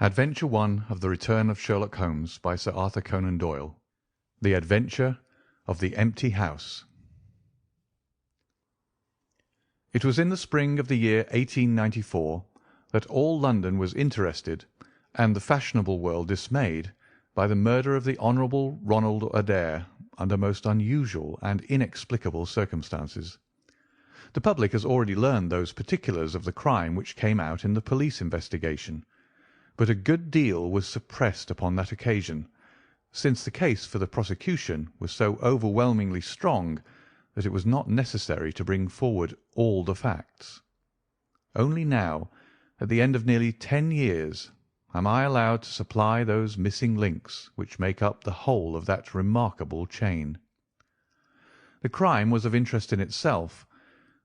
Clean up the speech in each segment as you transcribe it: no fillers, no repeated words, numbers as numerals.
Adventure 1 of the Return of Sherlock Holmes by Sir Arthur Conan Doyle. The Adventure of the Empty House. It was in the spring of the year 1894 that all London was interested, and the fashionable world dismayed, by the murder of the Honourable Ronald Adair under most unusual and inexplicable circumstances. The public has already learned those particulars of the crime which came out in the police investigation, but a good deal was suppressed upon that occasion, since the case for the prosecution was so overwhelmingly strong that it was not necessary to bring forward all the facts. Only now, at the end of nearly 10 years, am I allowed to supply those missing links which make up the whole of that remarkable chain. The crime was of interest in itself,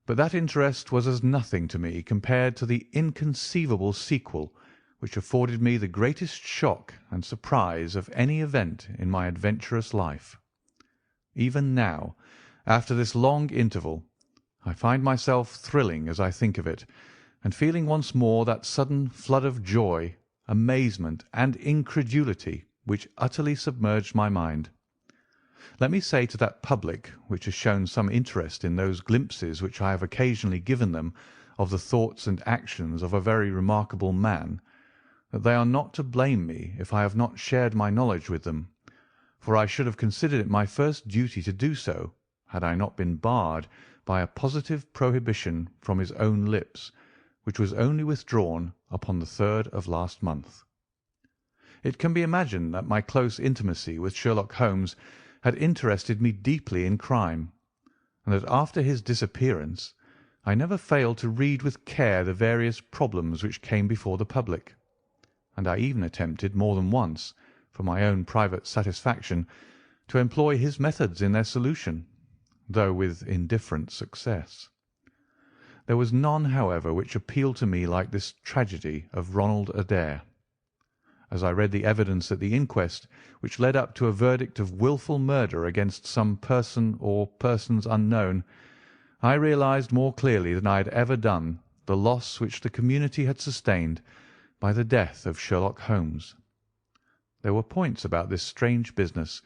but that interest was as nothing to me compared to the inconceivable sequel which afforded me the greatest shock and surprise of any event in my adventurous life. Even now, after this long interval, I find myself thrilling as I think of it, and feeling once more that sudden flood of joy, amazement, and incredulity which utterly submerged my mind. Let me say to that public which has shown some interest in those glimpses which I have occasionally given them of the thoughts and actions of a very remarkable man, that they are not to blame me if I have not shared my knowledge with them, for I should have considered it my first duty to do so, had I not been barred by a positive prohibition from his own lips, which was only withdrawn upon the 3rd of last month. It can be imagined that my close intimacy with Sherlock Holmes had interested me deeply in crime, and that after his disappearance I never failed to read with care the various problems which came before the public, and I even attempted more than once, for my own private satisfaction, to employ his methods in their solution, though with indifferent success. There was none, however, which appealed to me like this tragedy of Ronald Adair. As I read the evidence at the inquest, which led up to a verdict of wilful murder against some person or persons unknown, I realized more clearly than I had ever done the loss which the community had sustained by the death of Sherlock Holmes. There were points about this strange business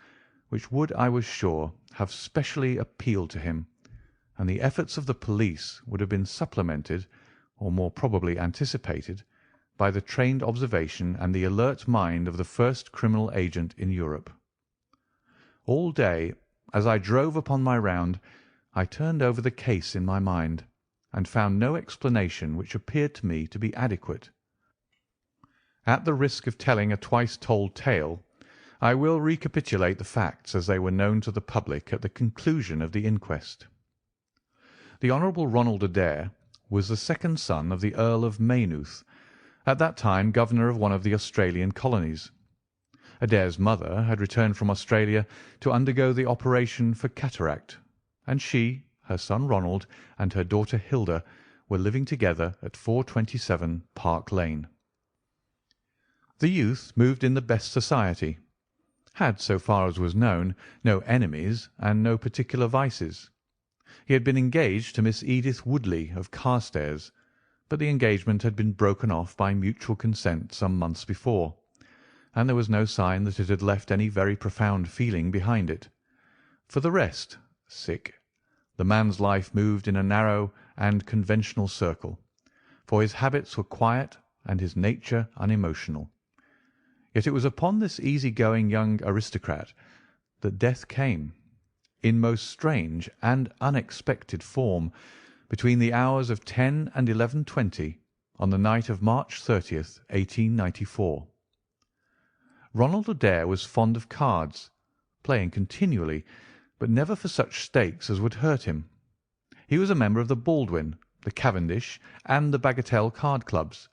which would, I was sure, have specially appealed to him, and the efforts of the police would have been supplemented, or more probably anticipated, by the trained observation and the alert mind of the first criminal agent in Europe. All day, as I drove upon my round, I turned over the case in my mind, and found no explanation which appeared to me to be adequate. At the risk of telling a twice-told tale, I will recapitulate the facts as they were known to the public at the conclusion of the inquest. The Honourable Ronald Adair was the second son of the Earl of Maynooth, at that time governor of one of the Australian colonies. Adair's mother had returned from Australia to undergo the operation for cataract, and she, her son Ronald, and her daughter Hilda were living together at 427 Park Lane. The youth moved in the best society, had, so far as was known, no enemies and no particular vices. He had been engaged to Miss Edith Woodley of Carstairs, but the engagement had been broken off by mutual consent some months before, and there was no sign that it had left any very profound feeling behind it. For the rest, the man's life moved in a narrow and conventional circle, for his habits were quiet and his nature unemotional. Yet it was upon this easy-going young aristocrat that death came, in most strange and unexpected form, between the hours of 10 and 11:20 on the night of March 30th, 1894. Ronald Adair was fond of cards, playing continually, but never for such stakes as would hurt him. He was a member of the Baldwin, the Cavendish, and the Bagatelle card clubs.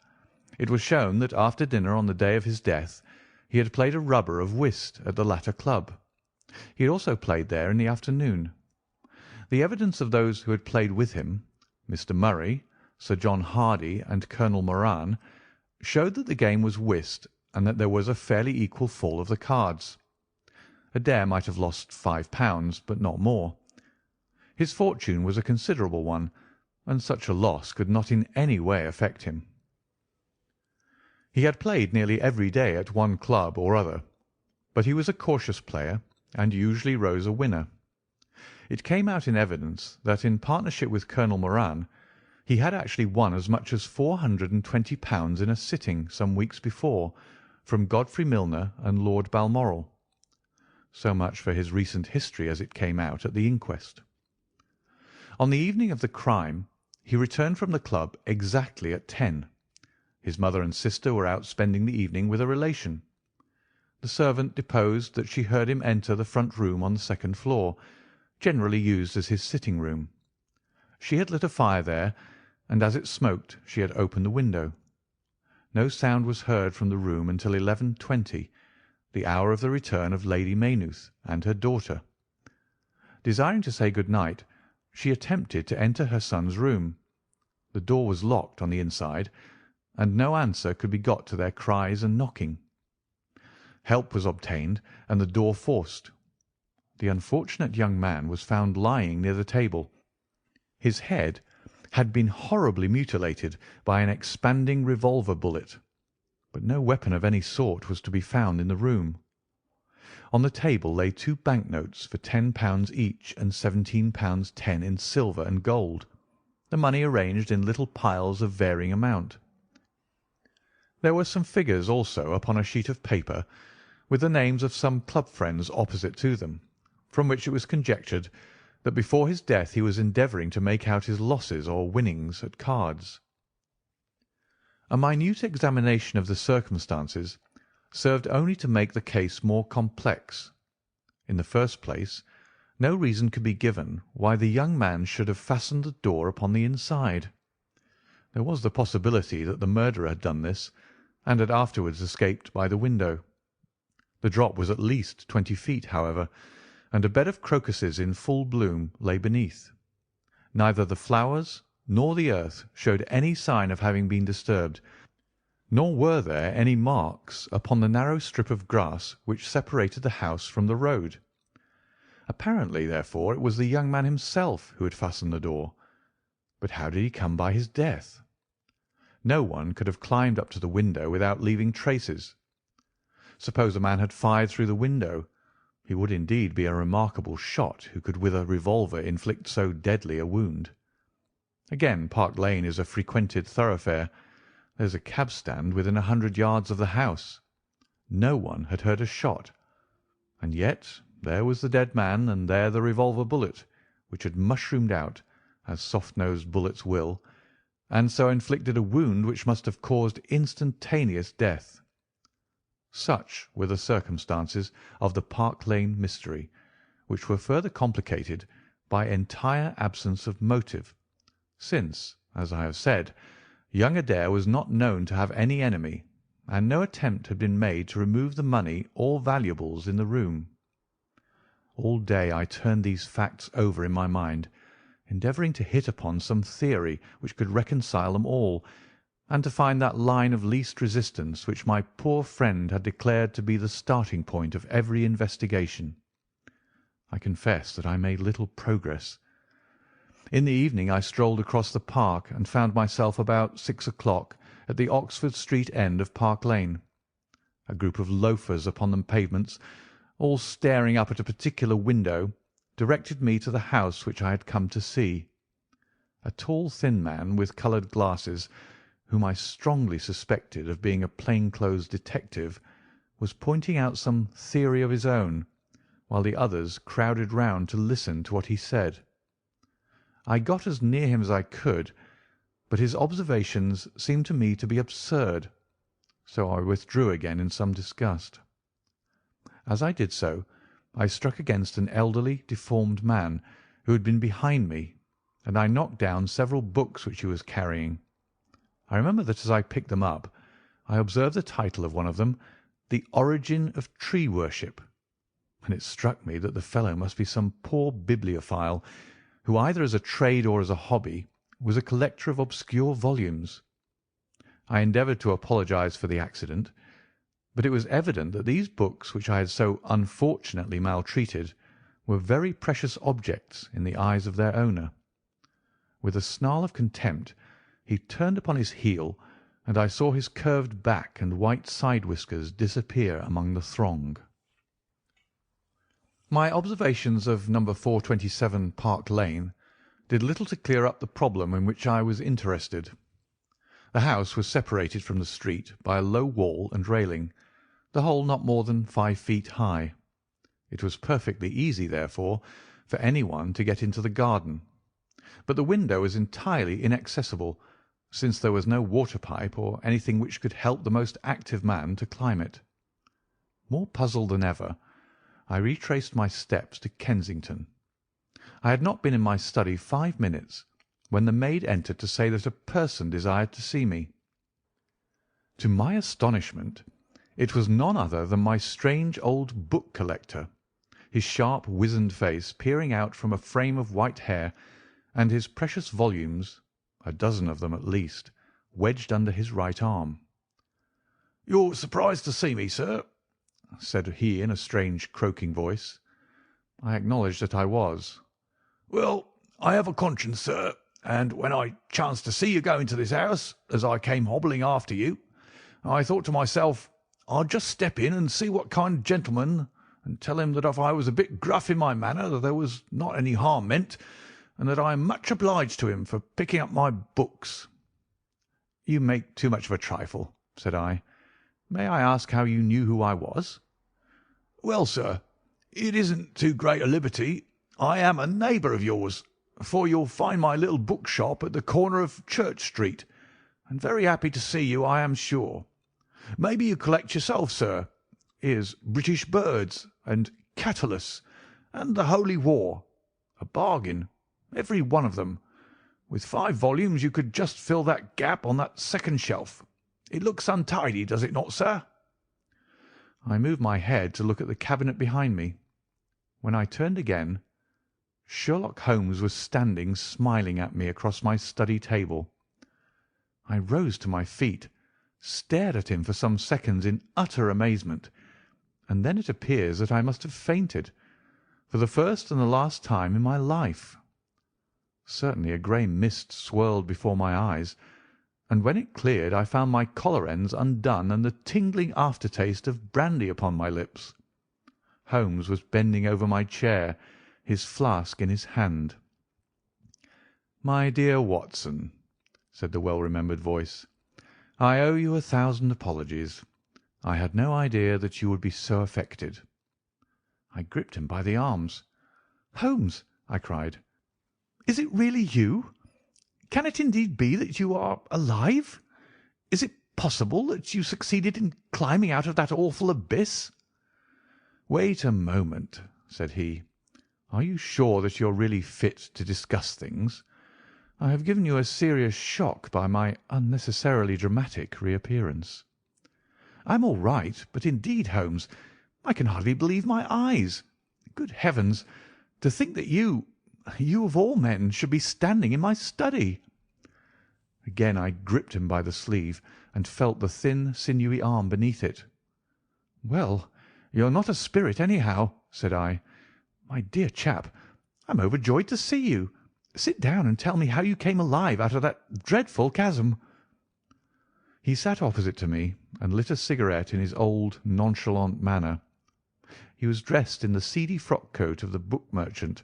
It was shown that after dinner on the day of his death he had played a rubber of whist at the latter club. He had also played there in the afternoon. The evidence of those who had played with him, Mr. Murray, Sir John Hardy, and Colonel Moran, showed that the game was whist and that there was a fairly equal fall of the cards. Adair might have lost £5, but not more. His fortune was a considerable one, and such a loss could not in any way affect him. He had played nearly every day at one club or other, but he was a cautious player and usually rose a winner. It came out in evidence that in partnership with Colonel Moran he had actually won as much as £420 in a sitting some weeks before from Godfrey Milner and Lord Balmoral. So much for his recent history as it came out at the inquest. On the evening of the crime he returned from the club exactly at 10. His mother and sister were out spending the evening with a relation. The servant deposed that she heard him enter the front room on the second floor, generally used as his sitting room. She had lit a fire there, and as it smoked she had opened the window. No sound was heard from the room until 11:20, the hour of the return of Lady Maynooth and her daughter. Desiring to say good night, she attempted to enter her son's room. The door was locked on the inside, and no answer could be got to their cries and knocking. Help was obtained and the door forced. The unfortunate young man was found lying near the table. His head had been horribly mutilated by an expanding revolver bullet, but no weapon of any sort was to be found in the room. On the table lay 2 banknotes for £10 each and £17 10 in silver and gold, the money arranged in little piles of varying amount. There were some figures also upon a sheet of paper, with the names of some club friends opposite to them, from which it was conjectured that before his death he was endeavouring to make out his losses or winnings at cards. A minute examination of the circumstances served only to make the case more complex. In the first place, no reason could be given why the young man should have fastened the door upon the inside. There was the possibility that the murderer had done this, and had afterwards escaped by the window. The drop was at least 20 feet, however, and a bed of crocuses in full bloom lay beneath. Neither the flowers nor the earth showed any sign of having been disturbed, nor were there any marks upon the narrow strip of grass which separated the house from the road. Apparently, therefore, it was the young man himself who had fastened the door. But how did he come by his death? No one could have climbed up to the window without leaving traces. Suppose a man had fired through the window, he would indeed be a remarkable shot who could with a revolver inflict so deadly a wound. Again, Park Lane is a frequented thoroughfare. There's a cab stand within 100 yards of the house. No one had heard a shot, and yet there was the dead man, and there the revolver bullet, which had mushroomed out, as soft-nosed bullets will, and so inflicted a wound which must have caused instantaneous death. Such were the circumstances of the Park Lane mystery, which were further complicated by entire absence of motive, since, as I have said, young Adair was not known to have any enemy, and no attempt had been made to remove the money or valuables in the room. All day I turned these facts over in my mind, endeavouring to hit upon some theory which could reconcile them all, and to find that line of least resistance which my poor friend had declared to be the starting point of every investigation. I confess that I made little progress. In the evening I strolled across the park and found myself about 6 o'clock at the Oxford Street end of Park Lane. A group of loafers upon the pavements, all staring up at a particular window, directed me to the house which I had come to see. A tall, thin man with coloured glasses, whom I strongly suspected of being a plain-clothes detective, was pointing out some theory of his own, while the others crowded round to listen to what he said. I got as near him as I could, but his observations seemed to me to be absurd, so I withdrew again in some disgust. As I did so, I struck against an elderly, deformed man who had been behind me, and I knocked down several books which he was carrying. I remember that as I picked them up, I observed the title of one of them, The Origin of Tree Worship, and it struck me that the fellow must be some poor bibliophile who, either as a trade or as a hobby, was a collector of obscure volumes. I endeavoured to apologize for the accident, but it was evident that these books which I had so unfortunately maltreated were very precious objects in the eyes of their owner. With a snarl of contempt he turned upon his heel and I saw his curved back and white side whiskers disappear among the throng. My observations of No. 427 Park Lane did little to clear up the problem in which I was interested. The house was separated from the street by a low wall and railing, the whole not more than 5 feet high. It was perfectly easy, therefore, for anyone to get into the garden, but the window was entirely inaccessible, since there was no water pipe or anything which could help the most active man to climb it. More puzzled than ever, I retraced my steps to Kensington. I had not been in my study 5 minutes when the maid entered to say that a person desired to see me. To my astonishment, it was none other than my strange old book collector, his sharp, wizened face peering out from a frame of white hair, and his precious volumes, a dozen of them at least, wedged under his right arm. "You're surprised to see me, sir?" said he in a strange, croaking voice. I acknowledged that I was. "Well, I have a conscience, sir, and when I chanced to see you go into this house, as I came hobbling after you, I thought to myself, I'd just step in and see what kind of gentleman, and tell him that if I was a bit gruff in my manner, that there was not any harm meant, and that I am much obliged to him for picking up my books." "You make too much of a trifle," said I. "May I ask how you knew who I was?" "Well, sir, it isn't too great a liberty. I am a neighbour of yours, for you'll find my little bookshop at the corner of Church Street, and very happy to see you, I am sure. Maybe you collect yourself, sir. Here's British Birds and Catullus and the Holy War. A bargain, every one of them. With 5 volumes you could just fill that gap on that second shelf. It looks untidy, does it not, sir?" I moved my head to look at the cabinet behind me. When I turned again, Sherlock Holmes was standing smiling at me across my study table. I rose to my feet, stared at him for some seconds in utter amazement, and then it appears that I must have fainted, for the first and the last time in my life. Certainly a grey mist swirled before my eyes, and when it cleared I found my collar ends undone and the tingling aftertaste of brandy upon my lips. Holmes was bending over my chair, his flask in his hand. "My dear Watson," said the well-remembered voice, "I owe you 1,000 apologies. I had no idea that you would be so affected." I gripped him by the arms. "Holmes," I cried, "is it really you? Can it indeed be that you are alive? Is it possible that you succeeded in climbing out of that awful abyss?" "Wait a moment," said he. "Are you sure that you are really fit to discuss things? I have given you a serious shock by my unnecessarily dramatic reappearance." "I'm all right, but indeed, Holmes, I can hardly believe my eyes. Good heavens, to think that you of all men should be standing in my study." Again I gripped him by the sleeve and felt the thin, sinewy arm beneath it. "Well, you're not a spirit, anyhow," said I. "My dear chap, I'm overjoyed to see you. Sit down and tell me how you came alive out of that dreadful chasm." He sat opposite to me and lit a cigarette in his old, nonchalant manner. He was dressed in the seedy frock-coat of the book merchant,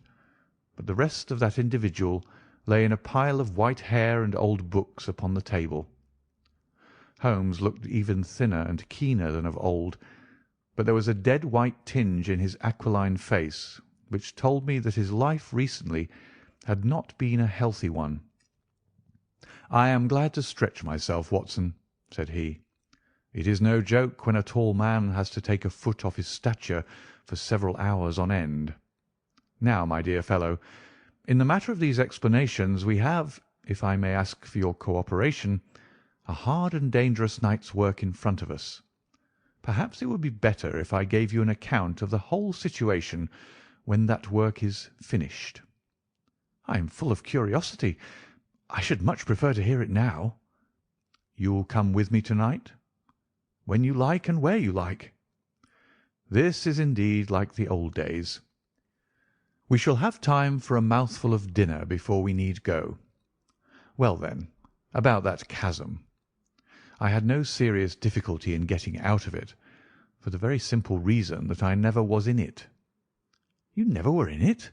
but the rest of that individual lay in a pile of white hair and old books upon the table. Holmes looked even thinner and keener than of old, but there was a dead white tinge in his aquiline face which told me that his life recently had not been a healthy one. "I am glad to stretch myself, Watson," said he. "It is no joke when a tall man has to take a foot off his stature for several hours on end. Now, my dear fellow, in the matter of these explanations we have, if I may ask for your cooperation, a hard and dangerous night's work in front of us. Perhaps it would be better if I gave you an account of the whole situation when that work is finished." "I am full of curiosity. I should much prefer to hear it now." "You will come with me to-night?" "When you like and where you like." "This is indeed like the old days. We shall have time for a mouthful of dinner before we need go. Well, then, about that chasm. I had no serious difficulty in getting out of it, for the very simple reason that I never was in it." "You never were in it?"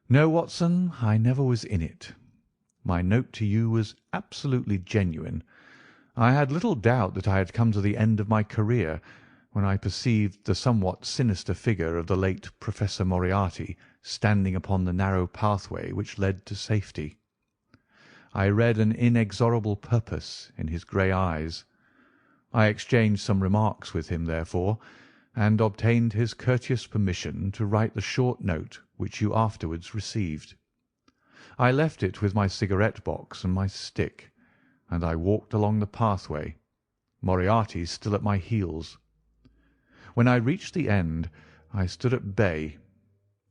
"No, Watson, I never was in it. My note to you was absolutely genuine. I had little doubt that I had come to the end of my career when I perceived the somewhat sinister figure of the late Professor Moriarty standing upon the narrow pathway which led to safety. I read an inexorable purpose in his grey eyes. I exchanged some remarks with him, therefore, and obtained his courteous permission to write the short note which you afterwards received. I left it with my cigarette box and my stick, and I walked along the pathway, Moriarty still at my heels. When I reached the end, I stood at bay.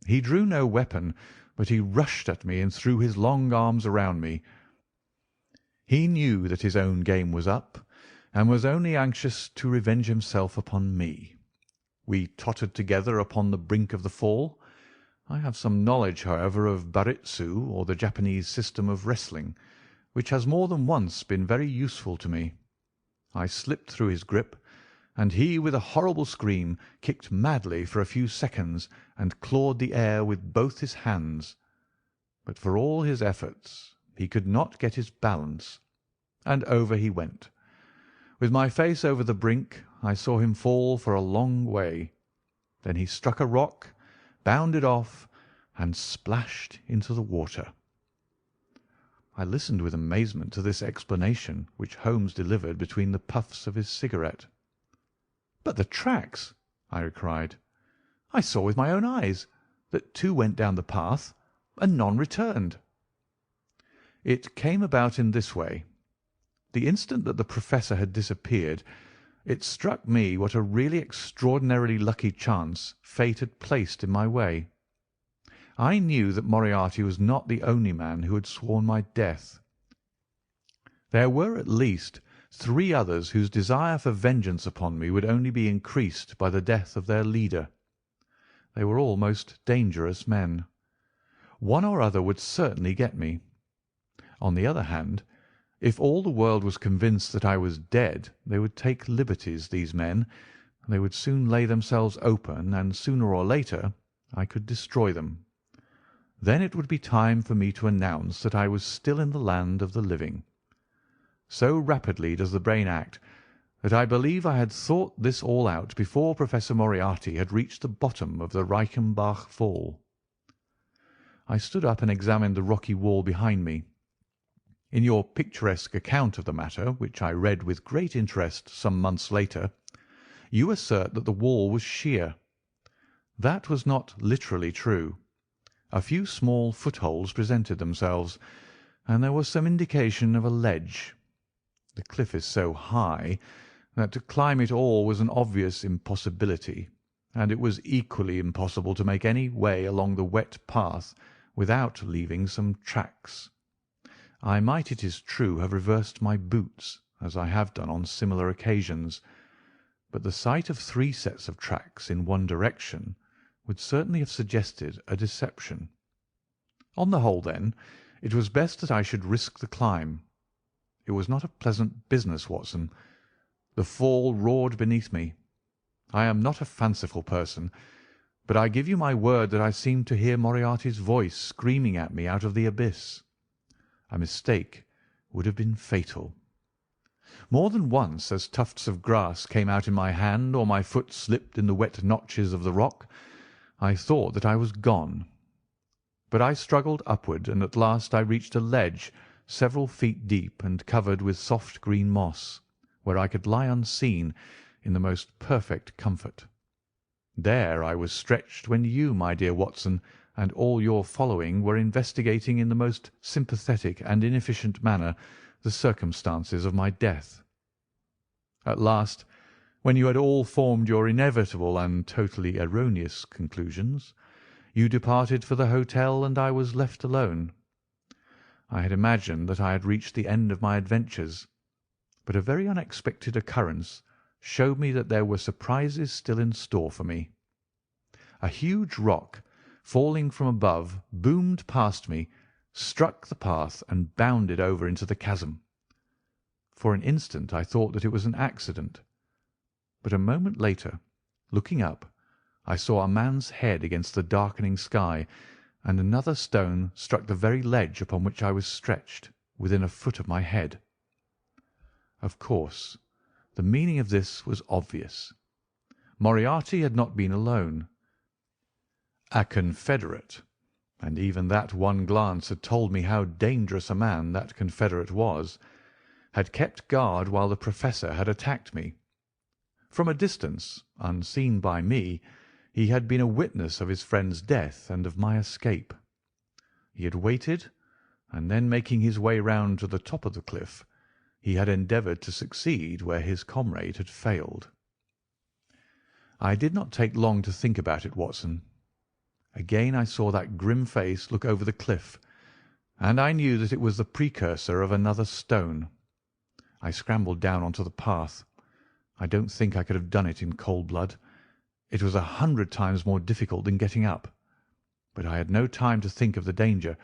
He drew no weapon, but he rushed at me and threw his long arms around me. He knew that his own game was up, and was only anxious to revenge himself upon me. We tottered together upon the brink of the fall. I have some knowledge, however, of Baritsu, or the Japanese system of wrestling, which has more than once been very useful to me. I slipped through his grip, and he, with a horrible scream, kicked madly for a few seconds and clawed the air with both his hands. But for all his efforts he could not get his balance, and over he went. With my face over the brink, I saw him fall for a long way. Then he struck a rock, bounded off, and splashed into the water. I listened with amazement to this explanation which Holmes delivered between the puffs of his cigarette. "But the tracks!" I cried. "I saw with my own eyes that 2 went down the path and none returned." "It came about in this way. The instant that the Professor had disappeared, it struck me what a really extraordinarily lucky chance fate had placed in my way. I knew that Moriarty was not the only man who had sworn my death. There were at least 3 others whose desire for vengeance upon me would only be increased by the death of their leader. They were all most dangerous men. One or other would certainly get me. On the other hand, if all the world was convinced that I was dead, they would take liberties, these men. They would soon lay themselves open, and sooner or later I could destroy them. Then it would be time for me to announce that I was still in the land of the living. So rapidly does the brain act that I believe I had thought this all out before Professor Moriarty had reached the bottom of the Reichenbach fall. I stood up and examined the rocky wall behind me. In your picturesque account of the matter, which I read with great interest some months later, you assert that the wall was sheer. That was not literally true. A few small footholds presented themselves, and there was some indication of a ledge. The cliff is so high that to climb it all was an obvious impossibility, and it was equally impossible to make any way along the wet path without leaving some tracks. I might, it is true, have reversed my boots, as I have done on similar occasions, but the sight of 3 sets of tracks in one direction would certainly have suggested a deception. On the whole, then, it was best that I should risk the climb. It was not a pleasant business, Watson. The fall roared beneath me. I am not a fanciful person, but I give you my word that I seemed to hear Moriarty's voice screaming at me out of the abyss. A mistake would have been fatal. More than once, as tufts of grass came out in my hand or my foot slipped in the wet notches of the rock, I thought that I was gone. But I struggled upward, and at last I reached a ledge several feet deep and covered with soft green moss, where I could lie unseen in the most perfect comfort. There I was stretched when you, my dear Watson, and all your following were investigating in the most sympathetic and inefficient manner the circumstances of my death. At last, when you had all formed your inevitable and totally erroneous conclusions, you departed for the hotel, and I was left alone. I had imagined that I had reached the end of my adventures, but a very unexpected occurrence showed me that there were surprises still in store for me. A huge rock, falling from above, boomed past me, struck the path, and bounded over into the chasm. For an instant I thought that it was an accident, but a moment later, looking up, I saw a man's head against the darkening sky, and another stone struck the very ledge upon which I was stretched, within a foot of my head. Of course, the meaning of this was obvious. Moriarty had not been alone. A confederate, and even that one glance had told me how dangerous a man that confederate was, had kept guard while the Professor had attacked me. From a distance, unseen by me, he had been a witness of his friend's death and of my escape. He had waited, and then making his way round to the top of the cliff, he had endeavoured to succeed where his comrade had failed. I did not take long to think about it, Watson. Again I saw that grim face look over the cliff, and I knew that it was the precursor of another stone. I scrambled down onto the path. I don't think I could have done it in cold blood. It was 100 times more difficult than getting up. But I had no time to think of the danger,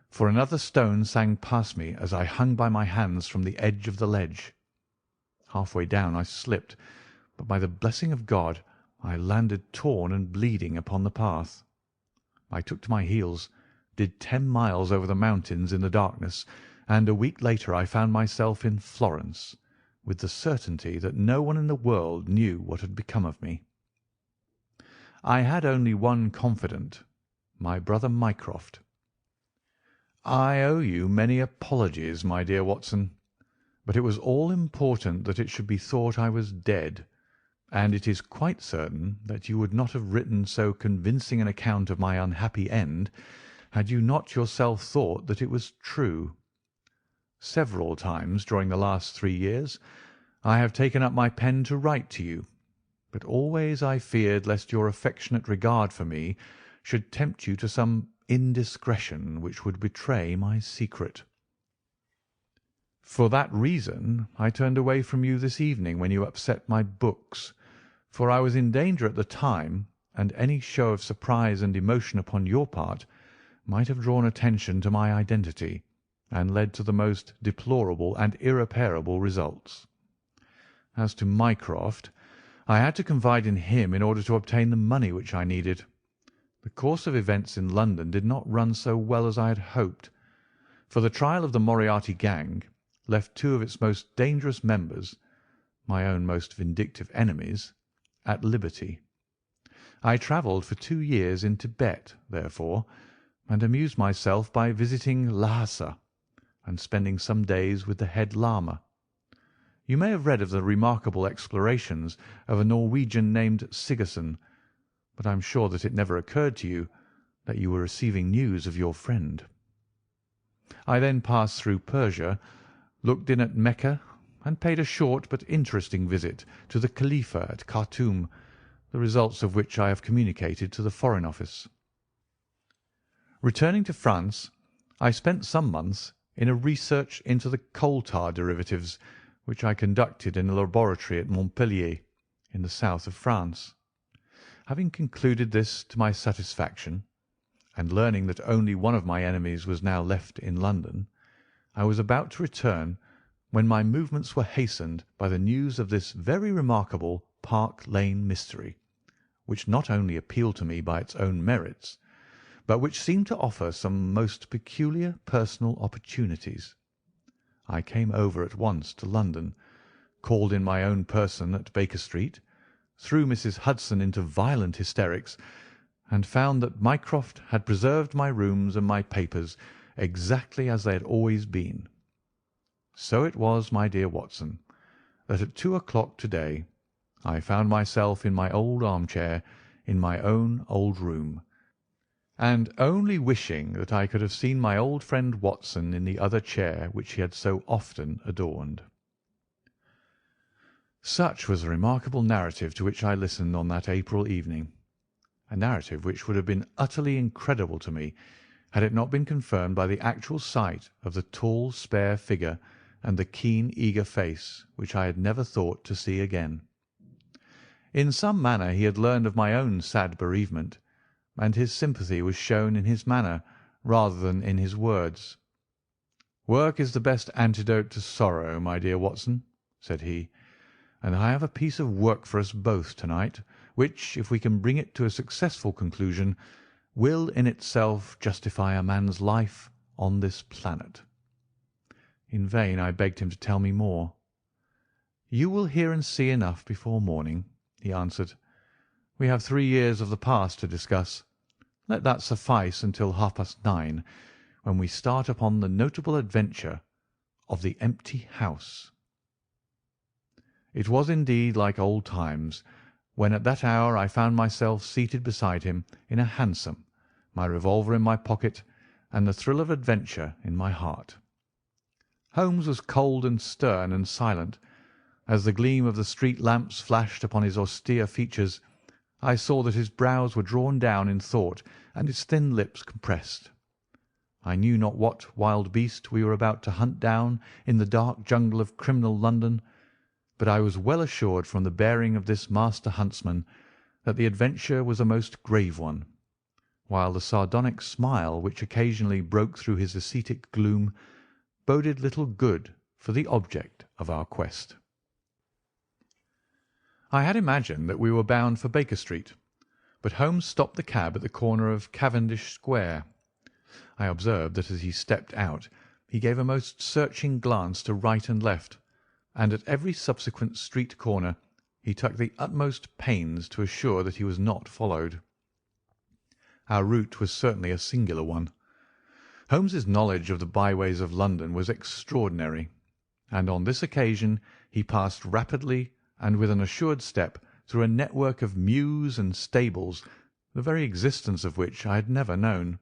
for another stone sang past me as I hung by my hands from the edge of the ledge. Halfway down I slipped, but by the blessing of God I landed torn and bleeding upon the path. I took to my heels, did 10 miles over the mountains in the darkness, and a week later I found myself in Florence, with the certainty that no one in the world knew what had become of me. I had only one confidant, my brother Mycroft. I owe you many apologies, my dear Watson, but it was all important that it should be thought I was dead, and it is quite certain that you would not have written so convincing an account of my unhappy end had you not yourself thought that it was true. Several times during the last 3 years I have taken up my pen to write to you, but always I feared lest your affectionate regard for me should tempt you to some indiscretion which would betray my secret. For that reason I turned away from you this evening when you upset my books, for I was in danger at the time, and any show of surprise and emotion upon your part might have drawn attention to my identity and led to the most deplorable and irreparable results. As to Mycroft, I had to confide in him in order to obtain the money which I needed. The course of events in London did not run so well as I had hoped, for the trial of the Moriarty gang left 2 of its most dangerous members, my own most vindictive enemies, at liberty. I travelled for 2 years in Tibet, therefore, and amused myself by visiting Lhasa and spending some days with the head lama. You may have read of the remarkable explorations of a Norwegian named Sigerson, but I am sure that it never occurred to you that you were receiving news of your friend. I then passed through Persia, looked in at Mecca, and paid a short but interesting visit to the Khalifa at Khartoum, the results of which I have communicated to the Foreign Office. Returning to France, I spent some months in a research into the coal tar derivatives, which I conducted in a laboratory at Montpellier, in the south of France. Having concluded this to my satisfaction, and learning that only one of my enemies was now left in London, I was about to return when my movements were hastened by the news of this very remarkable Park Lane mystery, which not only appealed to me by its own merits, but which seemed to offer some most peculiar personal opportunities. I came over at once to London, called in my own person at Baker Street, threw Mrs. Hudson into violent hysterics, and found that Mycroft had preserved my rooms and my papers exactly as they had always been. So it was, my dear Watson, that at 2 o'clock to-day I found myself in my old armchair in my own old room, and only wishing that I could have seen my old friend Watson in the other chair which he had so often adorned. Such was the remarkable narrative to which I listened on that April evening, a narrative which would have been utterly incredible to me had it not been confirmed by the actual sight of the tall, spare figure and the keen, eager face which I had never thought to see again. In some manner he had learned of my own sad bereavement, and his sympathy was shown in his manner rather than in his words. "Work is the best antidote to sorrow, my dear Watson," said he, "and I have a piece of work for us both to-night, which, if we can bring it to a successful conclusion, will in itself justify a man's life on this planet." In vain I begged him to tell me more. "You will hear and see enough before morning," he answered. "We have 3 years of the past to discuss. Let that suffice until 9:30, when we start upon the notable adventure of the empty house." It was indeed like old times, when at that hour I found myself seated beside him in a hansom, my revolver in my pocket, and the thrill of adventure in my heart. Holmes was cold and stern and silent. As the gleam of the street lamps flashed upon his austere features, I saw that his brows were drawn down in thought and his thin lips compressed. I knew not what wild beast we were about to hunt down in the dark jungle of criminal London, but I was well assured from the bearing of this master huntsman that the adventure was a most grave one, while the sardonic smile which occasionally broke through his ascetic gloom boded little good for the object of our quest. I had imagined that we were bound for Baker Street, but Holmes stopped the cab at the corner of Cavendish Square. I observed that as he stepped out he gave a most searching glance to right and left, and at every subsequent street corner he took the utmost pains to assure that he was not followed. Our route was certainly a singular one. Holmes's knowledge of the byways of London was extraordinary, and on this occasion he passed rapidly and with an assured step through a network of mews and stables, the very existence of which I had never known.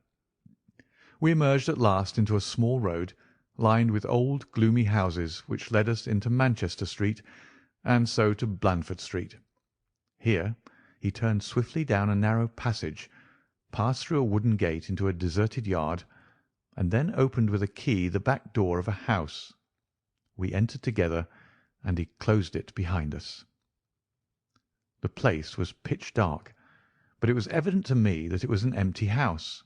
We emerged at last into a small road, lined with old gloomy houses, which led us into Manchester Street, and so to Blandford Street. Here he turned swiftly down a narrow passage, passed through a wooden gate into a deserted yard, and then opened with a key the back door of a house. We entered together, and he closed it behind us. The place was pitch dark, but it was evident to me that it was an empty house.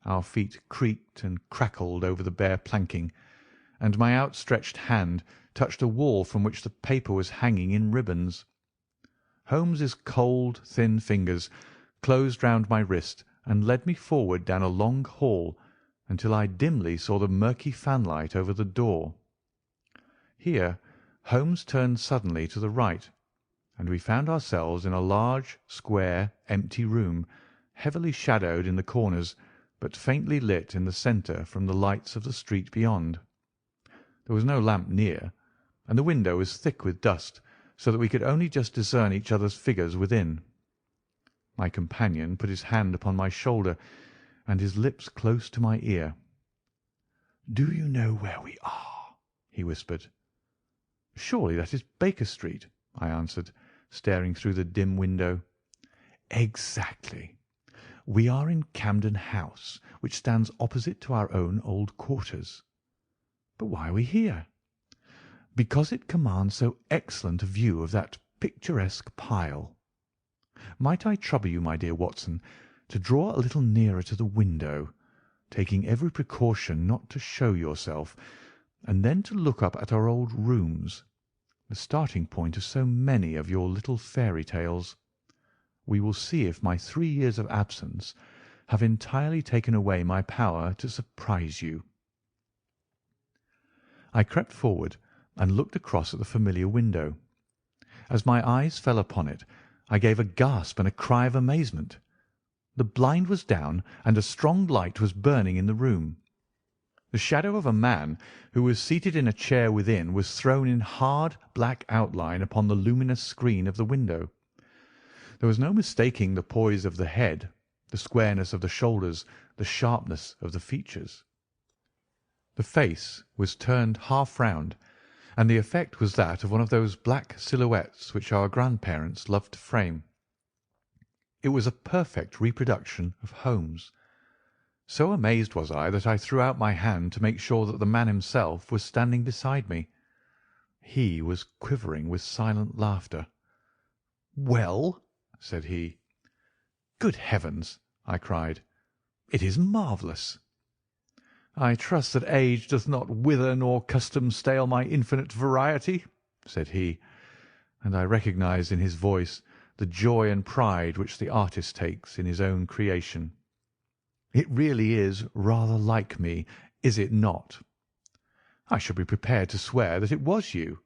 Our feet creaked and crackled over the bare planking, and my outstretched hand touched a wall from which the paper was hanging in ribbons. Holmes's cold, thin fingers closed round my wrist and led me forward down a long hall until I dimly saw the murky fanlight over the door. Here Holmes turned suddenly to the right, and we found ourselves in a large, square, empty room, heavily shadowed in the corners, but faintly lit in the centre from the lights of the street beyond. There was no lamp near, and the window was thick with dust, so that we could only just discern each other's figures within. My companion put his hand upon my shoulder and his lips close to my ear. "Do you know where we are?" he whispered. "Surely that is Baker Street," I answered, staring through the dim window. "Exactly. We are in Camden House, which stands opposite to our own old quarters." "But why are we here?" "Because it commands so excellent a view of that picturesque pile. Might I trouble you, my dear Watson, to draw a little nearer to the window, taking every precaution not to show yourself, and then to look up at our old rooms, the starting point of so many of your little fairy tales. We will see if my 3 years of absence have entirely taken away my power to surprise you." I crept forward and looked across at the familiar window. As my eyes fell upon it, I gave a gasp and a cry of amazement. The blind was down, and a strong light was burning in the room. The shadow of a man who was seated in a chair within was thrown in hard black outline upon the luminous screen of the window. There was no mistaking the poise of the head, the squareness of the shoulders, the sharpness of the features. The face was turned half round, and the effect was that of one of those black silhouettes which our grandparents loved to frame. It was a perfect reproduction of Holmes. So amazed was I that I threw out my hand to make sure that the man himself was standing beside me. He was quivering with silent laughter. "Well?" said he. "Good heavens!" I cried. "It is marvellous." "I trust that age doth not wither nor custom stale my infinite variety," said he, and I recognised in his voice the joy and pride which the artist takes in his own creation. "It really is rather like me, is it not?" "I should be prepared to swear that it was you."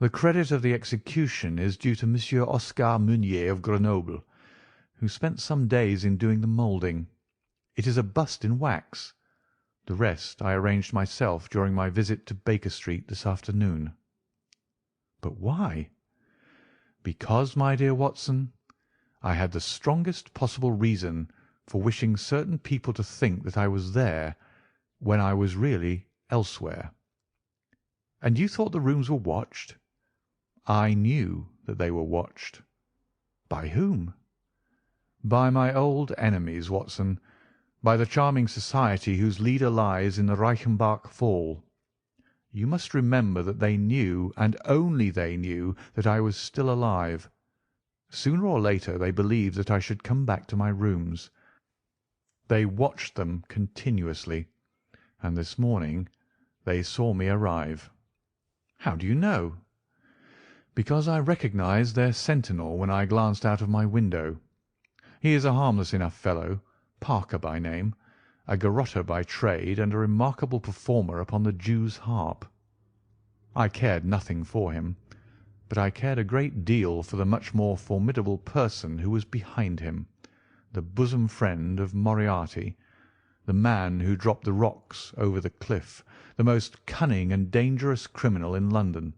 "The credit of the execution is due to Monsieur Oscar Meunier of Grenoble, who spent some days in doing the moulding. It is a bust in wax. The rest I arranged myself during my visit to Baker Street this afternoon." "But why?" "Because, my dear Watson, I had the strongest possible reason for wishing certain people to think that I was there when I was really elsewhere." "And you thought the rooms were watched?" "I knew that they were watched." "By whom?" "By my old enemies, Watson, by the charming society whose leader lies in the Reichenbach Fall. You must remember that they knew, and only they knew, that I was still alive. Sooner or later they believed that I should come back to my rooms. They watched them continuously, and this morning they saw me arrive." "How do you know?" "Because I recognised their sentinel when I glanced out of my window. He is a harmless enough fellow, Parker by name, a garrotter by trade, and a remarkable performer upon the Jew's harp. I cared nothing for him, but I cared a great deal for the much more formidable person who was behind him, the bosom friend of Moriarty, the man who dropped the rocks over the cliff, the most cunning and dangerous criminal in London.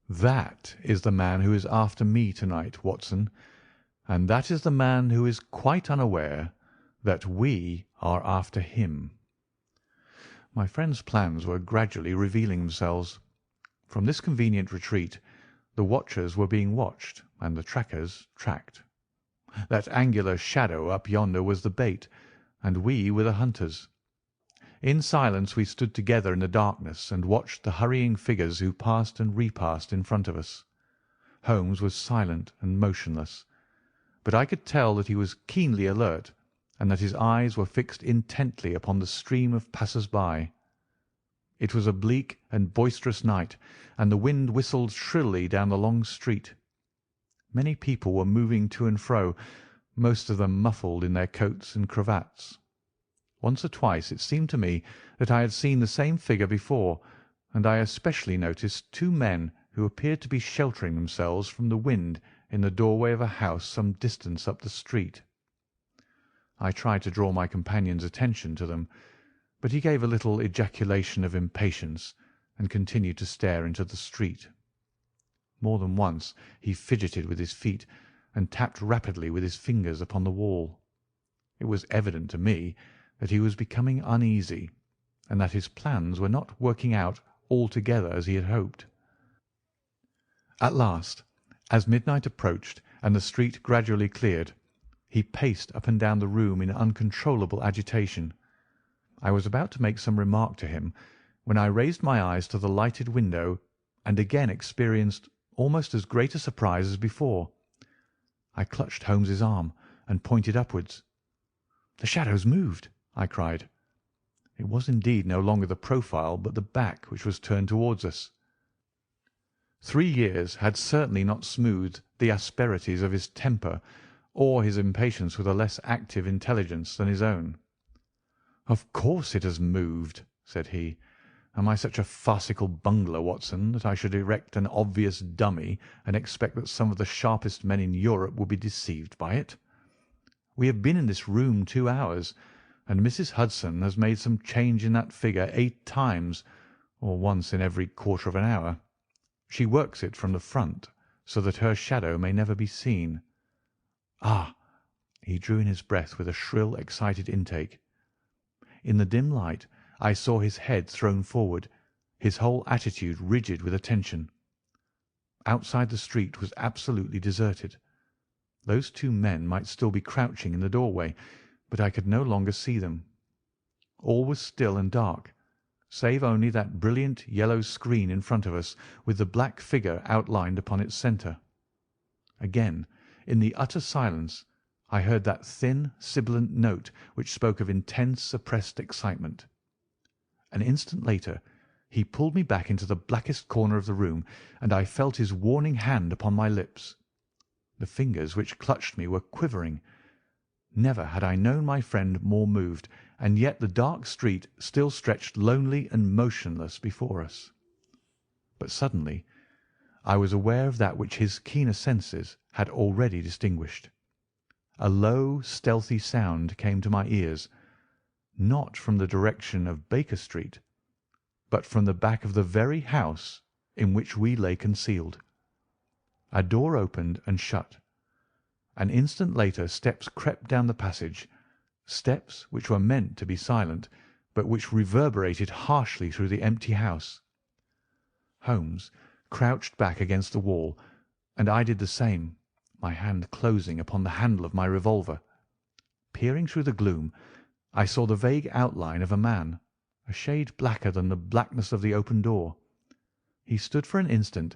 That is the man who is after me to-night, Watson, and that is the man who is quite unaware that we are after him." My friend's plans were gradually revealing themselves. From this convenient retreat the watchers were being watched and the trackers tracked. That angular shadow up yonder was the bait, and we were the hunters. In silence we stood together in the darkness and watched the hurrying figures who passed and repassed in front of us. Holmes was silent and motionless, but I could tell that he was keenly alert and that his eyes were fixed intently upon the stream of passers-by. It was a bleak and boisterous night, and the wind whistled shrilly down the long street. Many people were moving to and fro, most of them muffled in their coats and cravats. Once or twice it seemed to me that I had seen the same figure before, and I especially noticed two men who appeared to be sheltering themselves from the wind in the doorway of a house some distance up the street. I tried to draw my companion's attention to them, but he gave a little ejaculation of impatience and continued to stare into the street. More than once he fidgeted with his feet and tapped rapidly with his fingers upon the wall. It was evident to me that he was becoming uneasy, and that his plans were not working out altogether as he had hoped. At last, as midnight approached and the street gradually cleared, he paced up and down the room in uncontrollable agitation. I was about to make some remark to him when I raised my eyes to the lighted window and again experienced almost as great a surprise as before. I clutched Holmes's arm and pointed upwards. "The shadows moved!" I cried. It was indeed no longer the profile but the back which was turned towards us. 3 years had certainly not smoothed the asperities of his temper or his impatience with a less active intelligence than his own. "Of course it has moved," said he. "Am I such a farcical bungler, Watson, that I should erect an obvious dummy and expect that some of the sharpest men in Europe would be deceived by it? We have been in this room 2 hours, and Mrs. Hudson has made some change in that figure 8 times, or once in every quarter of an hour. She works it from the front, so that her shadow may never be seen. Ah!" He drew in his breath with a shrill, excited intake. In the dim light I saw his head thrown forward, his whole attitude rigid with attention. Outside the street was absolutely deserted. Those 2 men might still be crouching in the doorway, but I could no longer see them. All was still and dark, save only that brilliant yellow screen in front of us, with the black figure outlined upon its centre. Again, in the utter silence, I heard that thin, sibilant note which spoke of intense, suppressed excitement. An instant later he pulled me back into the blackest corner of the room, and I felt his warning hand upon my lips. The fingers which clutched me were quivering. Never had I known my friend more moved, and yet the dark street still stretched lonely and motionless before us. But suddenly I was aware of that which his keener senses had already distinguished. A low, stealthy sound came to my ears, not from the direction of Baker Street, but from the back of the very house in which we lay concealed. A door opened and shut. An instant later steps crept down the passage, steps which were meant to be silent, but which reverberated harshly through the empty house. Holmes crouched back against the wall, and I did the same, my hand closing upon the handle of my revolver. Peering through the gloom, I saw the vague outline of a man, a shade blacker than the blackness of the open door. He stood for an instant,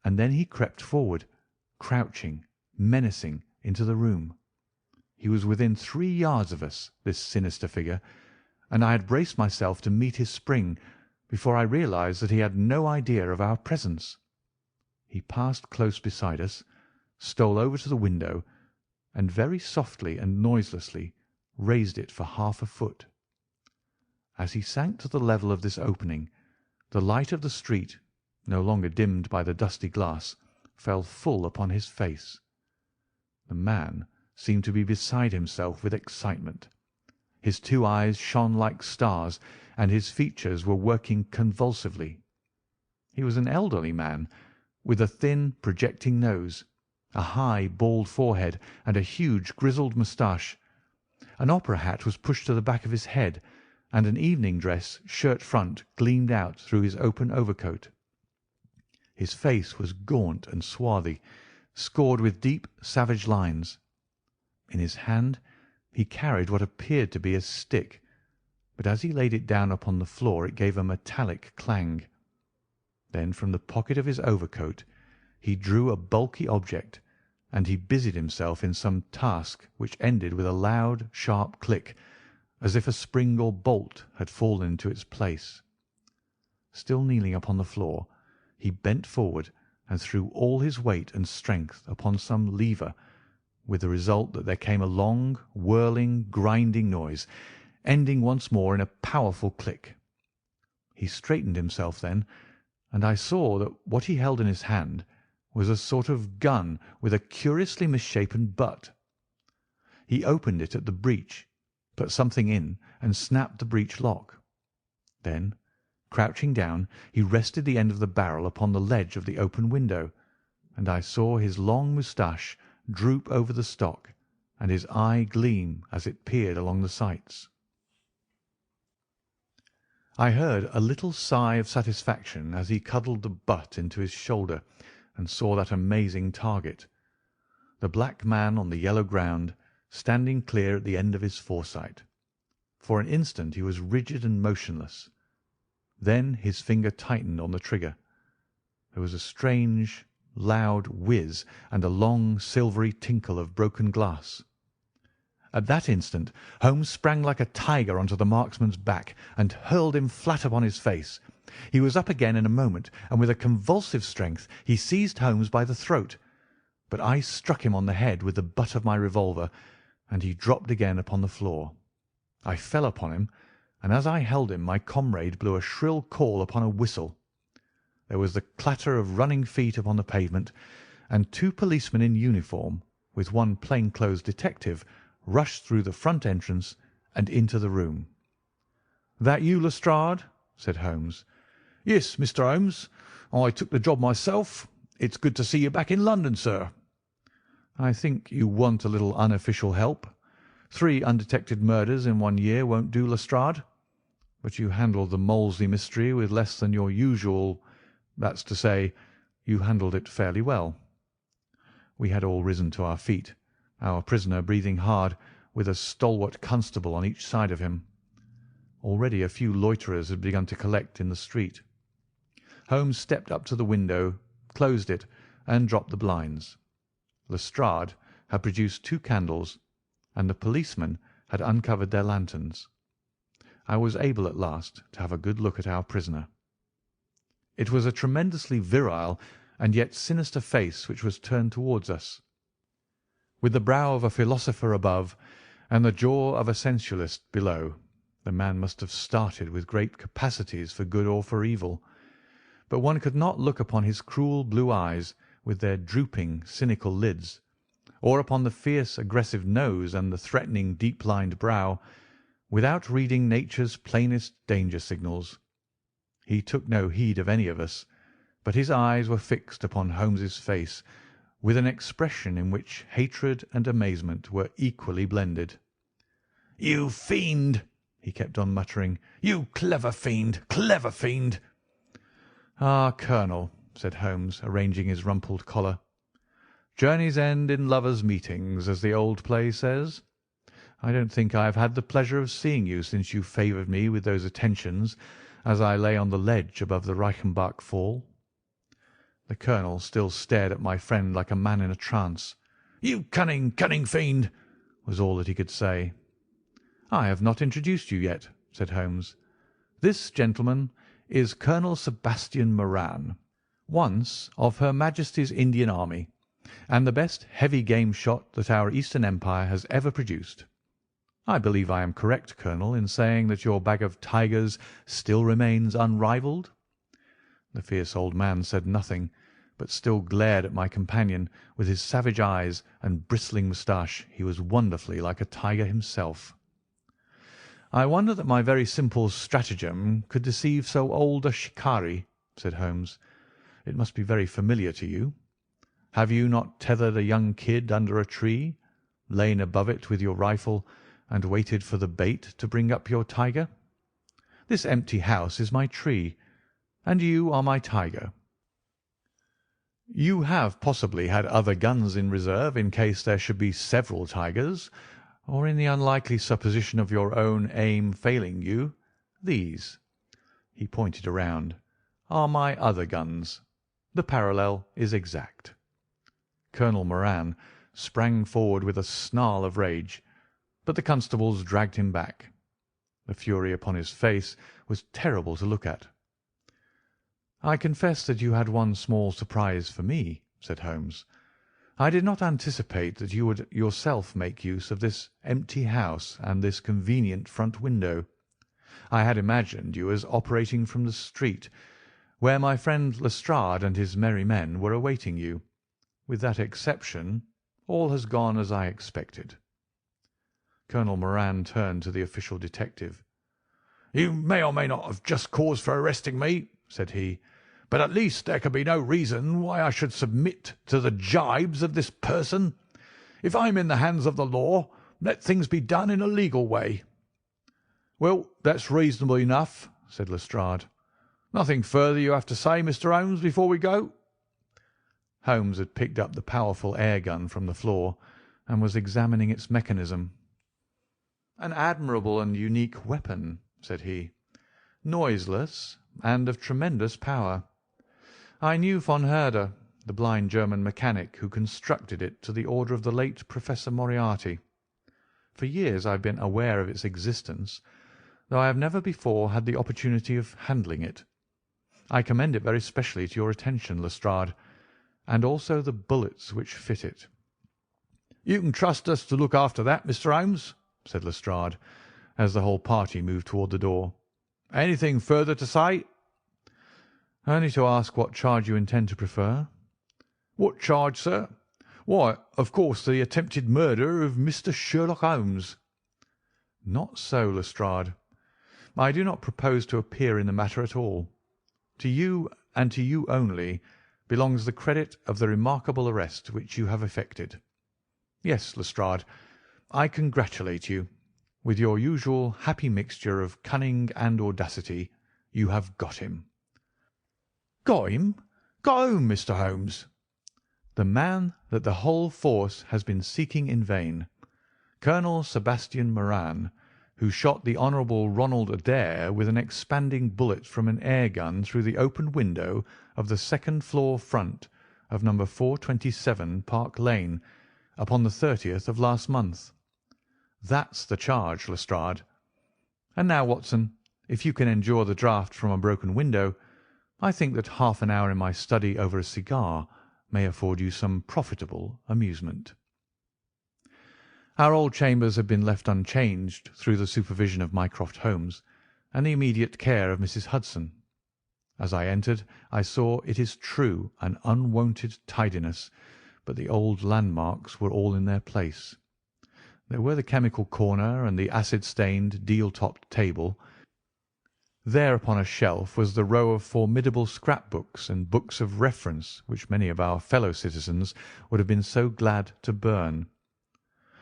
and then he crept forward, crouching, menacing, into the room. He was within 3 yards of us, this sinister figure, and I had braced myself to meet his spring before I realized that he had no idea of our presence. He passed close beside us, stole over to the window, and very softly and noiselessly raised it for half a foot. As he sank to the level of this opening, the light of the street, no longer dimmed by the dusty glass, fell full upon his face. The man seemed to be beside himself with excitement. His 2 eyes shone like stars, and his features were working convulsively. He was an elderly man, with a thin, projecting nose, a high, bald forehead, and a huge, grizzled moustache. An opera hat was pushed to the back of his head, and an evening dress shirt front gleamed out through his open overcoat. His face was gaunt and swarthy, scored with deep, savage lines. In his hand he carried what appeared to be a stick, but as he laid it down upon the floor it gave a metallic clang. Then from the pocket of his overcoat he drew a bulky object, and he busied himself in some task which ended with a loud, sharp click, as if a spring or bolt had fallen into its place. Still kneeling upon the floor, he bent forward and threw all his weight and strength upon some lever, with the result that there came a long, whirling, grinding noise, ending once more in a powerful click. He straightened himself then, and I saw that what he held in his hand was a sort of gun with a curiously misshapen butt. He opened it at the breech, put something in, and snapped the breech lock. Then, crouching down, he rested the end of the barrel upon the ledge of the open window, and I saw his long moustache droop over the stock, and his eye gleam as it peered along the sights. I heard a little sigh of satisfaction as he cuddled the butt into his shoulder and saw that amazing target, the black man on the yellow ground, standing clear at the end of his foresight. For an instant he was rigid and motionless. Then his finger tightened on the trigger. There was a strange, loud whiz and a long, silvery tinkle of broken glass. At that instant Holmes sprang like a tiger onto the marksman's back and hurled him flat upon his face. He was up again in a moment, and with a convulsive strength he seized Holmes by the throat. But I struck him on the head with the butt of my revolver, and he dropped again upon the floor. I fell upon him, and as I held him my comrade blew a shrill call upon a whistle. There was the clatter of running feet upon the pavement, and 2 policemen in uniform, with one plain-clothes detective, rushed through the front entrance and into the room. "That you, Lestrade?" said Holmes. "Yes, Mr. Holmes. I took the job myself. It's good to see you back in London, sir." "I think you want a little unofficial help. 3 undetected murders in 1 year won't do, Lestrade. But you handled the Molesley mystery with less than your usual—that's to say, you handled it fairly well." We had all risen to our feet, our prisoner breathing hard, with a stalwart constable on each side of him. Already a few loiterers had begun to collect in the street. Holmes stepped up to the window, closed it, and dropped the blinds. Lestrade, had produced 2 candles, and the policemen had uncovered their lanterns. I was able at last to have a good look at our prisoner. It was a tremendously virile and yet sinister face which was turned towards us. With the brow of a philosopher above and the jaw of a sensualist below, the man must have started with great capacities for good or for evil, but one could not look upon his cruel blue eyes with their drooping, cynical lids, or upon the fierce, aggressive nose and the threatening, deep-lined brow, without reading nature's plainest danger signals. He took no heed of any of us, but his eyes were fixed upon Holmes's face with an expression in which hatred and amazement were equally blended. "You fiend!" he kept on muttering. "You clever fiend! Clever fiend!" "Ah, Colonel," said Holmes, arranging his rumpled collar. "Journeys end in lovers' meetings, as the old play says. I don't think I have had the pleasure of seeing you since you favoured me with those attentions as I lay on the ledge above the Reichenbach Fall." The colonel still stared at my friend like a man in a trance. "You cunning, cunning fiend!" was all that he could say. "I have not introduced you yet," said Holmes. "This gentleman is Colonel Sebastian Moran, once of Her Majesty's Indian Army, and the best heavy game shot that our Eastern Empire has ever produced. I believe I am correct, Colonel, in saying that your bag of tigers still remains unrivalled?" The fierce old man said nothing, but still glared at my companion with his savage eyes and bristling moustache. He was wonderfully like a tiger himself. "I wonder that my very simple stratagem could deceive so old a shikari," said Holmes. "It must be very familiar to you. Have you not tethered a young kid under a tree, lain above it with your rifle, and waited for the bait to bring up your tiger? This empty house is my tree, and you are my tiger. You have possibly had other guns in reserve in case there should be several tigers, or in the unlikely supposition of your own aim failing you. These," he pointed around, "are my other guns. The parallel is exact." Colonel Moran sprang forward with a snarl of rage, but the constables dragged him back. The fury upon his face was terrible to look at. "I confess that you had one small surprise for me," said Holmes. "I did not anticipate that you would yourself make use of this empty house and this convenient front window. I had imagined you as operating from the street, where my friend Lestrade and his merry men were awaiting you. With that exception, all has gone as I expected." Colonel Moran turned to the official detective. "You may or may not have just cause for arresting me," said he, "but at least there can be no reason why I should submit to the gibes of this person. If I am in the hands of the law, let things be done in a legal way." "Well, that's reasonable enough," said Lestrade. "Nothing further you have to say, Mr. Holmes, before we go?" Holmes had picked up the powerful air gun from the floor and was examining its mechanism. "An admirable and unique weapon," said he, "noiseless and of tremendous power. I knew von Herder, the blind German mechanic who constructed it to the order of the late Professor Moriarty. For years I have been aware of its existence, though I have never before had the opportunity of handling it. I commend it very specially to your attention, Lestrade, and also the bullets which fit it." "You can trust us to look after that, Mr. Holmes," said Lestrade, as the whole party moved toward the door. "Anything further to say?" "Only to ask what charge you intend to prefer." "What charge, sir?" "Why, of course, the attempted murder of Mr. Sherlock Holmes." "Not so, Lestrade. I do not propose to appear in the matter at all. To you, and to you only, belongs the credit of the remarkable arrest which you have effected. Yes, Lestrade, I congratulate you. With your usual happy mixture of cunning and audacity, you have got him." "Got him? Got whom, Mr. Holmes?" "The man that the whole force has been seeking in vain. Colonel Sebastian Moran, who shot the Honourable Ronald Adair with an expanding bullet from an air gun through the open window of the second-floor front of No. 427 Park Lane, upon the 30th of last month. That's the charge, Lestrade. And now, Watson, if you can endure the draught from a broken window, I think that half an hour in my study over a cigar may afford you some profitable amusement." Our old chambers had been left unchanged through the supervision of Mycroft Holmes and the immediate care of Mrs. Hudson. As I entered, I saw, it is true, an unwonted tidiness, but the old landmarks were all in their place. There were the chemical corner and the acid-stained, deal-topped table. There upon a shelf was the row of formidable scrap-books and books of reference which many of our fellow citizens would have been so glad to burn.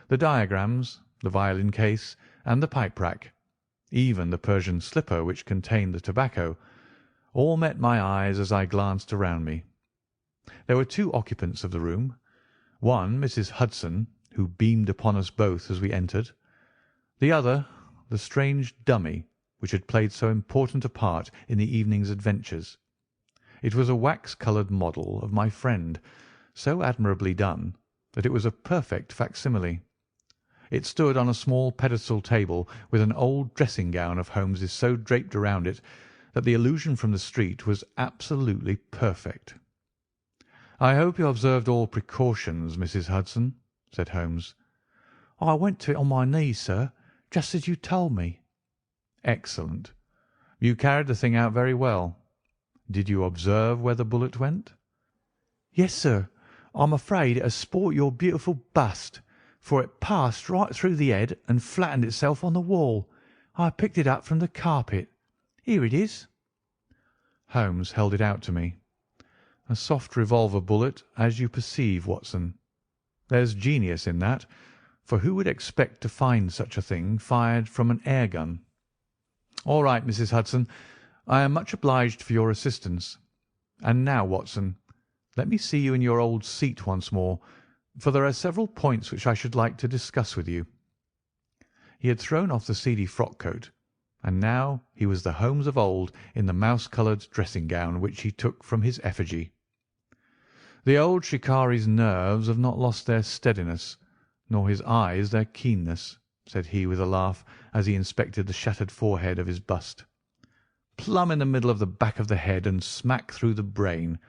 The diagrams, the violin case, and the pipe-rack, even the Persian slipper which contained the tobacco, all met my eyes as I glanced around me. There were two occupants of the room, one Mrs. Hudson, who beamed upon us both as we entered, the other the strange dummy which had played so important a part in the evening's adventures. It was a wax-coloured model of my friend, so admirably done that it was a perfect facsimile. It stood on a small pedestal table with an old dressing-gown of Holmes's so draped around it that the illusion from the street was absolutely perfect. "I hope you observed all precautions, Mrs. Hudson," said Holmes. "I went to it on my knees, sir, just as you told me." "Excellent. You carried the thing out very well. Did you observe where the bullet went?" "Yes, sir. I'm afraid it has spoilt your beautiful bust, for it passed right through the head and flattened itself on the wall. I picked it up from the carpet. Here it is." Holmes held it out to me. "A soft revolver bullet, as you perceive, Watson. There's genius in that, for who would expect to find such a thing fired from an air gun? All right, Mrs. Hudson, I am much obliged for your assistance. And now, Watson, let me see you in your old seat once more, for there are several points which I should like to discuss with you." He had thrown off the seedy frock-coat, and now he was the Holmes of old in the mouse-coloured dressing-gown which he took from his effigy. "The old shikari's nerves have not lost their steadiness, nor his eyes their keenness," said he with a laugh as he inspected the shattered forehead of his bust. "Plumb in the middle of the back of the head and smack through the brain.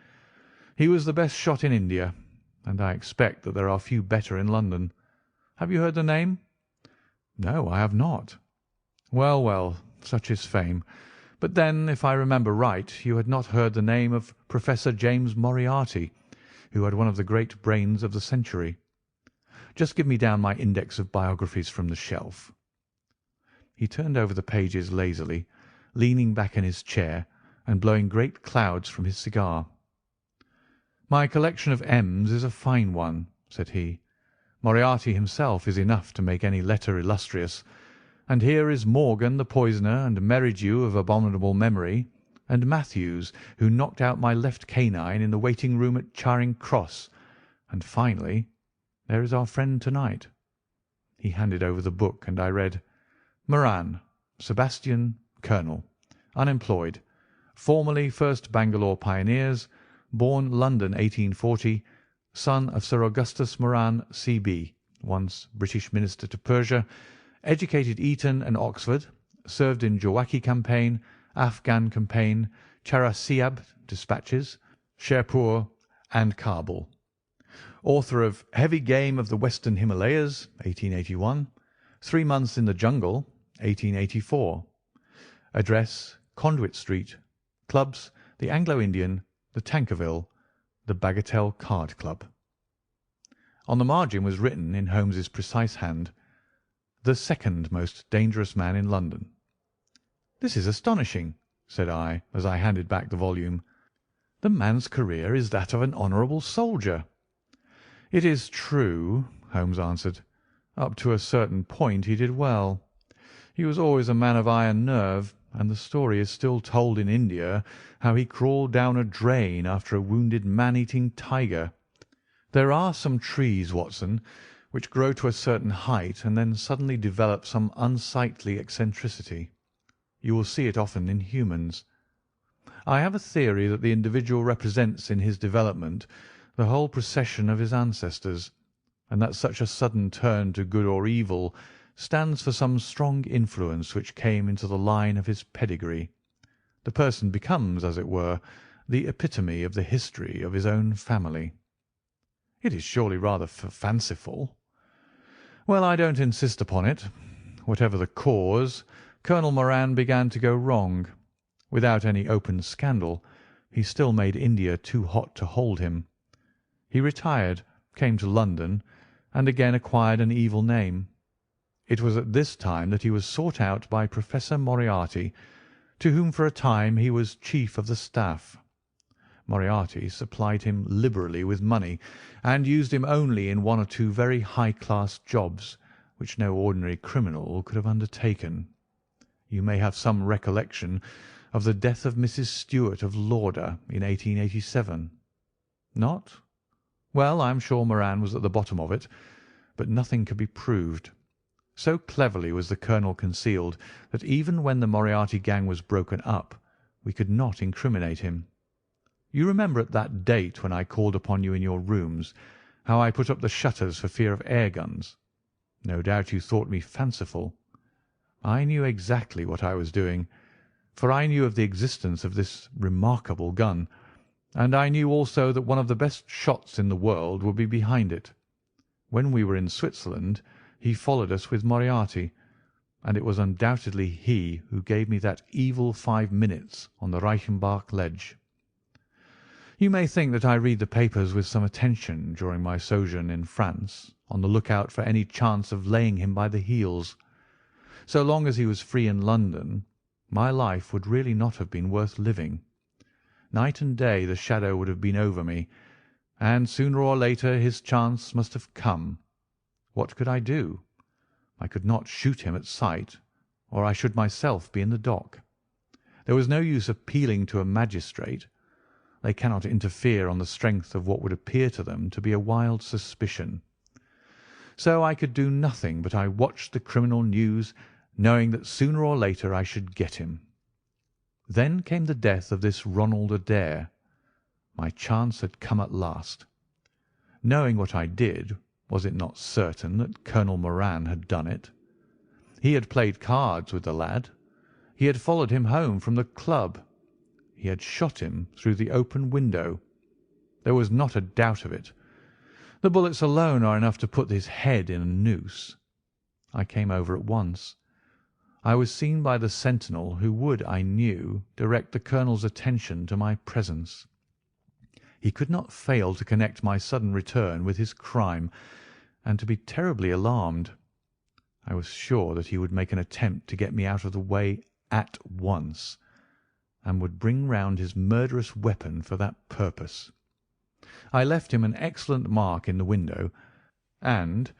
He was the best shot in India, and I expect that there are few better in London. Have you heard the name?" "No, I have not." "Well, well, such is fame. But then, if I remember right, you had not heard the name of Professor James Moriarty, who had one of the great brains of the century. Just give me down my index of biographies from the shelf." He turned over the pages lazily, leaning back in his chair and blowing great clouds from his cigar. "My collection of M's is a fine one," said he. "Moriarty himself is enough to make any letter illustrious. And here is Morgan the poisoner, and Merridew of abominable memory, and Matthews, who knocked out my left canine in the waiting-room at Charing Cross, and finally there is our friend to-night." He handed over the book, and I read: "Moran, Sebastian, Colonel, unemployed, formerly 1st Bangalore Pioneers, born London 1840, son of Sir Augustus Moran, C.B., once British Minister to Persia, educated Eton and Oxford, served in Jawaki campaign, Afghan campaign, Charasiab dispatches, Sherpur, and Kabul. Author of Heavy Game of the Western Himalayas, 1881, 3 Months in the Jungle, 1884. Address, Conduit Street. Clubs, the Anglo-Indian, the Tankerville, the Bagatelle Card Club." On the margin was written, in Holmes's precise hand, "The second most dangerous man in London." "This is astonishing," said I, as I handed back the volume. "The man's career is that of an honourable soldier." "It is true," Holmes answered. "Up to a certain point he did well. He was always a man of iron nerve, and the story is still told in India how he crawled down a drain after a wounded man-eating tiger. There are some trees, Watson, which grow to a certain height and then suddenly develop some unsightly eccentricity. You will see it often in humans. I have a theory that the individual represents in his development the whole procession of his ancestors, and that such a sudden turn to good or evil stands for some strong influence which came into the line of his pedigree. The person becomes, as it were, the epitome of the history of his own family. It is surely rather fanciful. Well, I don't insist upon it. Whatever the cause, Colonel Moran began to go wrong. Without any open scandal, he still made India too hot to hold him. He retired, came to London, and again acquired an evil name. It was at this time that he was sought out by Professor Moriarty, to whom for a time he was chief of the staff. Moriarty supplied him liberally with money, and used him only in one or two very high-class jobs, which no ordinary criminal could have undertaken. You may have some recollection of the death of Mrs. Stewart of Lauder in 1887. Not? Well, I am sure Moran was at the bottom of it, but nothing could be proved. So cleverly was the colonel concealed that even when the Moriarty gang was broken up, we could not incriminate him. You remember at that date when I called upon you in your rooms, how I put up the shutters for fear of air guns? No doubt you thought me fanciful. I knew exactly what I was doing, for I knew of the existence of this remarkable gun, and I knew also that one of the best shots in the world would be behind it. When we were in Switzerland, he followed us with Moriarty, and it was undoubtedly he who gave me that evil 5 minutes on the Reichenbach ledge. You may think that I read the papers with some attention during my sojourn in France, on the lookout for any chance of laying him by the heels. So long as he was free in London, my life would really not have been worth living. Night and day the shadow would have been over me, and sooner or later his chance must have come. What could I do? I could not shoot him at sight, or I should myself be in the dock. There was no use appealing to a magistrate. They cannot interfere on the strength of what would appear to them to be a wild suspicion. So I could do nothing but I watched the criminal news, knowing that sooner or later I should get him. Then came the death of this Ronald Adair. My chance had come at last. Knowing what I did, was it not certain that Colonel Moran had done it? He had played cards with the lad. He had followed him home from the club. He had shot him through the open window. There was not a doubt of it. The bullets alone are enough to put his head in a noose. I came over at once. I was seen by the sentinel who would, I knew, direct the colonel's attention to my presence. He could not fail to connect my sudden return with his crime, and to be terribly alarmed. I was sure that he would make an attempt to get me out of the way at once, and would bring round his murderous weapon for that purpose. I left him an excellent mark in the window, and,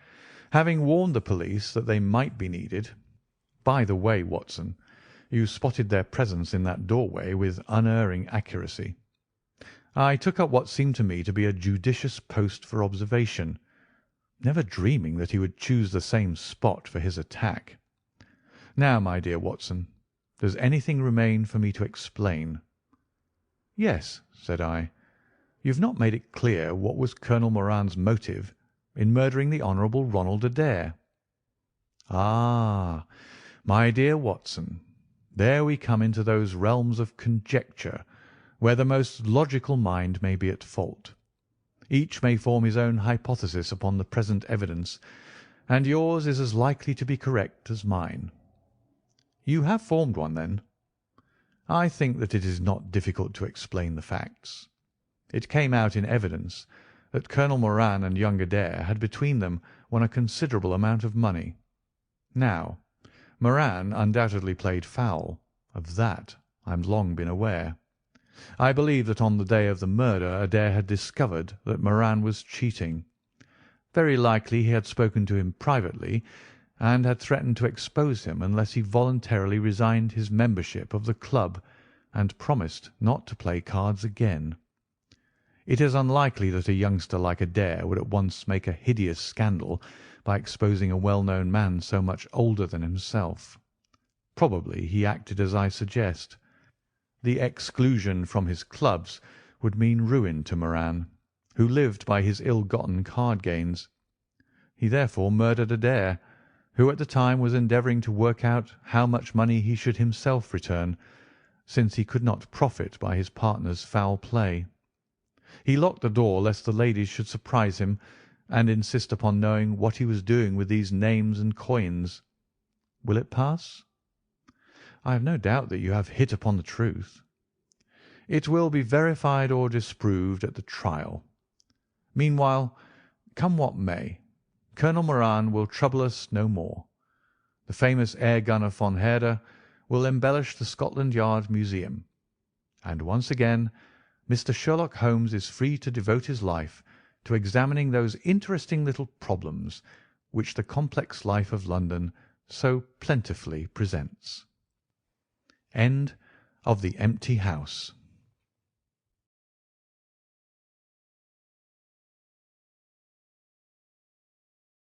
having warned the police that they might be needed— by the way, Watson, you spotted their presence in that doorway with unerring accuracy— I took up what seemed to me to be a judicious post for observation, never dreaming that he would choose the same spot for his attack. Now, my dear Watson, does anything remain for me to explain? Yes, said I. You have not made it clear what was Colonel Moran's motive in murdering the Honourable Ronald Adair. Ah, my dear Watson, there we come into those realms of conjecture where the most logical mind may be at fault. Each may form his own hypothesis upon the present evidence, and yours is as likely to be correct as mine. You have formed one, then? I think that it is not difficult to explain the facts. It came out in evidence that Colonel Moran and young Adair had between them won a considerable amount of money. Now, Moran undoubtedly played foul. Of that I have long been aware. I believe that on the day of the murder Adair had discovered that Moran was cheating. Very likely he had spoken to him privately, and had threatened to expose him unless he voluntarily resigned his membership of the club and promised not to play cards again. It is unlikely that a youngster like Adair would at once make a hideous scandal by exposing a well-known man so much older than himself. Probably he acted as I suggest. The exclusion from his clubs would mean ruin to Moran, who lived by his ill-gotten card gains. He therefore murdered Adair, who at the time was endeavouring to work out how much money he should himself return, since he could not profit by his partner's foul play. He locked the door lest the ladies should surprise him and insist upon knowing what he was doing with these names and coins. Will it pass? I have no doubt that you have hit upon the truth. It will be verified or disproved at the trial. Meanwhile, come what may, Colonel Moran will trouble us no more. The famous air gunner von Herder will embellish the Scotland Yard Museum. And once again, Mr. Sherlock Holmes is free to devote his life to examining those interesting little problems which the complex life of London so plentifully presents. End of The Empty House.